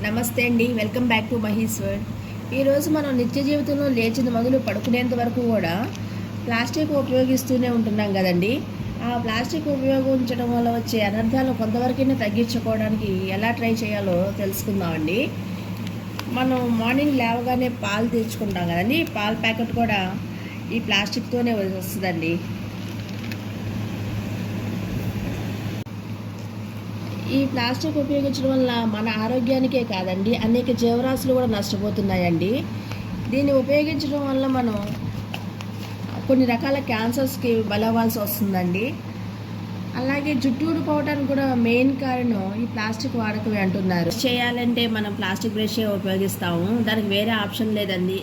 నమస్తే అండి, welcome back to Maheshwar. ఈరోజు మనం నిత్య జీవితంలో లేచిన మొదలు పడుకునేంత వరకు కూడా ప్లాస్టిక్ ఉపయోగిస్తూనే ఉంటున్నాం కదండి. ఆ ప్లాస్టిక్ ఉపయోగించడం వల్ల వచ్చే అనర్థాలు కొంతవరకైనా తగ్గించుకోవడానికి ఎలా ట్రై చేయాలో తెలుసుకుందామండి. మనం మార్నింగ్ లేవగానే పాలు తెచ్చుకుంటాం కదండి, పాల ప్యాకెట్ కూడా ఈ ప్లాస్టిక్తోనే వస్తుందండి. ఈ ప్లాస్టిక్ ఉపయోగించడం వల్ల మన ఆరోగ్యానికే కాదండి, అనేక జీవరాశులు కూడా నష్టపోతున్నాయండి. దీన్ని ఉపయోగించడం వల్ల మనం కొన్ని రకాల క్యాన్సర్స్కి బలవ్వాల్సి వస్తుందండి. అలాగే జుట్టు ఊడిపోవడానికి కూడా మెయిన్ కారణం ఈ ప్లాస్టిక్ వాడకమే అంటున్నారు. చేయాలంటే మనం ప్లాస్టిక్ బ్రషే ఉపయోగిస్తాము, దానికి వేరే ఆప్షన్ లేదండి.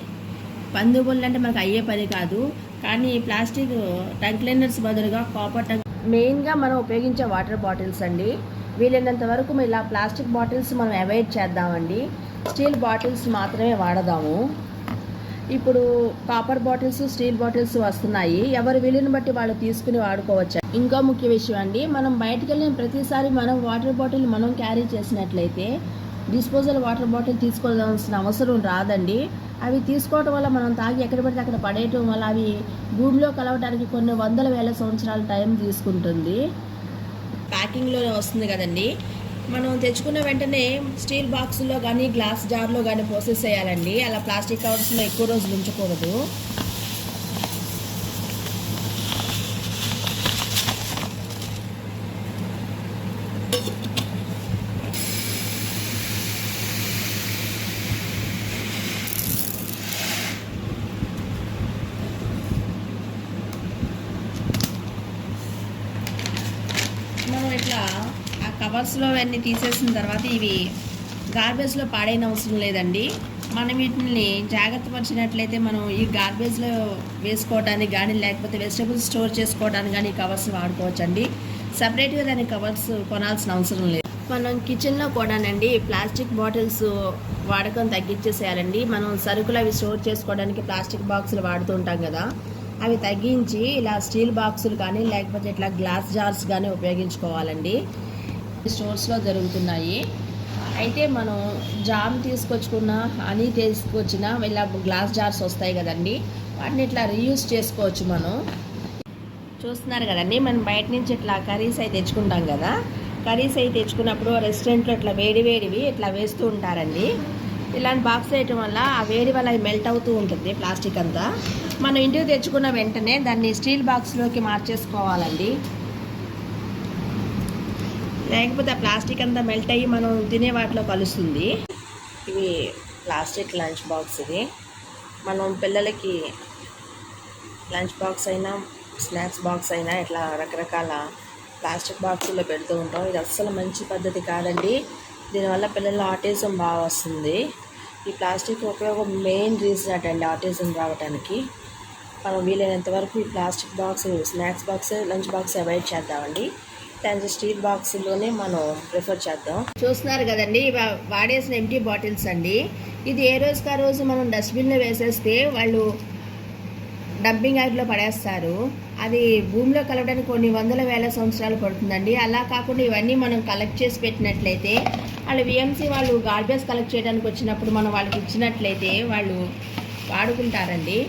పందుబొల్లు అంటే మనకు అయ్యే పని కాదు. కానీ ప్లాస్టిక్ టంగ్ క్లీనర్స్ బదులుగా కాపర్ టంగ్ మెయిన్గా మనం ఉపయోగించే వాటర్ బాటిల్స్ అండి. వీలైనంత వరకు ఇలా ప్లాస్టిక్ బాటిల్స్ మనం అవాయిడ్ చేద్దామండి. స్టీల్ బాటిల్స్ మాత్రమే వాడదాము. ఇప్పుడు కాపర్ బాటిల్స్, స్టీల్ బాటిల్స్ వస్తున్నాయి. ఎవరి వీలుని బట్టి వాళ్ళు తీసుకుని వాడుకోవచ్చు. ఇంకా ముఖ్య విషయం అండి, మనం బయటకు వెళ్ళిన ప్రతిసారి మనం వాటర్ బాటిల్ మనం క్యారీ చేసినట్లయితే డిస్పోజల్ వాటర్ బాటిల్ తీసుకోవాల్సిన అవసరం రాదండి. అవి తీసుకోవడం వల్ల మనం తాగి ఎక్కడ పడితే అక్కడ పడేయటం వల్ల అవి భూమిలో కలవడానికి కొన్ని వందల వేల సంవత్సరాల టైం తీసుకుంటుంది. ప్యాకింగ్లోనే వస్తుంది కదండి. మనం తెచ్చుకున్న వెంటనే స్టీల్ బాక్సుల్లో కానీ గ్లాస్ జార్లో కానీ పోసేసేయాలండి. అలా ప్లాస్టిక్ కవర్స్లో ఎక్కువ రోజులు ఉంచకూడదు. మనం ఇట్లా ఆ కవర్స్లో అన్నీ తీసేసిన తర్వాత ఇవి గార్బేజ్లో పాడైన అవసరం లేదండి. మనం వీటిని జాగ్రత్త పరిచినట్లయితే మనం ఈ గార్బేజ్లో వేసుకోవడానికి కానీ లేకపోతే వెజిటబుల్స్ స్టోర్ చేసుకోవడానికి కానీ కవర్స్ వాడుకోవచ్చండి. సపరేట్గా దాని కవర్స్ కొనాల్సిన అవసరం లేదు. మనం కిచెన్లో కూడానండి ప్లాస్టిక్ బాటిల్స్ వాడకం తగ్గించేసేయాలండి. మనం సరుకులు అవి స్టోర్ చేసుకోవడానికి ప్లాస్టిక్ బాక్సులు వాడుతూ ఉంటాం కదా, అవి తగ్గించి ఇలా స్టీల్ బాక్సులు కానీ లేకపోతే ఇట్లా గ్లాస్ జార్స్ కానీ ఉపయోగించుకోవాలండి. స్టోర్స్లో జరుగుతున్నాయి. అయితే మనం జామ్ తీసుకొచ్చుకున్న, హనీ తీసుకొచ్చిన ఇలా గ్లాస్ జార్స్ వస్తాయి కదండి, వాటిని ఇట్లా రీయూజ్ చేసుకోవచ్చు. మనం చూస్తున్నారు కదండి, మనం బయట నుంచి ఇట్లా కర్రీస్ అవి తెచ్చుకుంటాం కదా, కర్రీస్ అవి తెచ్చుకున్నప్పుడు రెస్టారెంట్లో ఇట్లా వేడివి ఇట్లా వేస్తూ ఉంటారండి. ఇలాంటి బాక్స్ వేయటం వల్ల ఆ వేడి వల్ల అది మెల్ట్ అవుతూ ఉంటుంది ప్లాస్టిక్ అంతా. మనం ఇంటికి తెచ్చుకున్న వెంటనే దాన్ని స్టీల్ బాక్స్లోకి మార్చేసుకోవాలండి. లేకపోతే ఆ ప్లాస్టిక్ అంతా మెల్ట్ అయ్యి మనం తినే వాటిలో కలుస్తుంది. ఇవి ప్లాస్టిక్ లంచ్ బాక్స్. ఇది మనం పిల్లలకి లంచ్ బాక్స్ అయినా స్నాక్స్ బాక్స్ అయినా ఇట్లా రకరకాల ప్లాస్టిక్ బాక్సుల్లో పెడుతూ ఉంటాం. ఇది అస్సలు మంచి పద్ధతి కాదండి. దీనివల్ల పిల్లల్లో ఆటిజం బాగా వస్తుంది. ఈ ప్లాస్టిక్ ఉపయోగం మెయిన్ రీజన్ అటండి ఆటిజం రావడానికి. మనం వీలైనంత వరకు ఈ plastic box, snacks box, lunch box avoid చేద్దామండి. దాని స్టీల్ బాక్స్లోనే మనం ప్రిఫర్ చేద్దాం. చూస్తున్నారు కదండి, వాడేసిన ఎంటీ బాటిల్స్ అండి. ఇది ఏ రోజుకి ఆ రోజు మనం డస్ట్బిన్లో వేసేస్తే వాళ్ళు డంపింగ్ యార్డ్లో పడేస్తారు. అది భూమిలో కలవడానికి కొన్ని వందల వేల సంవత్సరాలు పడుతుందండి. అలా కాకుండా ఇవన్నీ మనం కలెక్ట్ చేసి పెట్టినట్లయితే వాళ్ళు విఎంసీ వాళ్ళు గార్బేజ్ కలెక్ట్ చేయడానికి వచ్చినప్పుడు మనం వాళ్ళకి ఇచ్చినట్లయితే వాళ్ళు వాడుకుంటారండి.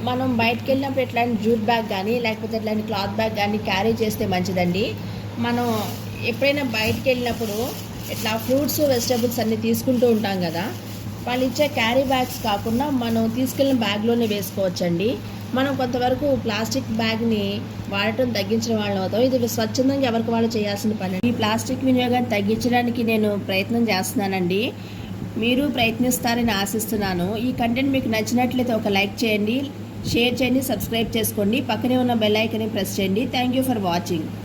మనం బయటకు వెళ్ళినప్పుడు ఇట్లాంటి జూట్ బ్యాగ్ కానీ లేకపోతే ఇట్లాంటి క్లాత్ బ్యాగ్ కానీ క్యారీ చేస్తే మంచిదండి. మనం ఎప్పుడైనా బయటకు వెళ్ళినప్పుడు ఇట్లా ఫ్రూట్స్, వెజిటబుల్స్ అన్నీ తీసుకుంటూ ఉంటాం కదా, వాళ్ళు ఇచ్చే క్యారీ బ్యాగ్స్ కాకుండా మనం తీసుకెళ్ళిన బ్యాగ్లోనే వేసుకోవచ్చండి. మనం కొంతవరకు ప్లాస్టిక్ బ్యాగ్ని వాడటం తగ్గించిన వాళ్ళం అవుతాం. ఇది స్వచ్ఛందంగా ఎవరికి వాళ్ళు చేయాల్సిన పని. ఈ ప్లాస్టిక్ వినియోగాన్ని తగ్గించడానికి నేను ప్రయత్నం చేస్తున్నానండి. మీరు ప్రయత్నిస్తారని ఆశిస్తున్నాను. ఈ కంటెంట్ మీకు నచ్చినట్లయితే ఒక లైక్ చేయండి, షేర్ చేయండి, సబ్స్క్రైబ్ చేసుకోండి. పక్కనే ఉన్న బెల్ ఐకాన్ని ప్రెస్ చేయండి. Thank you for watching.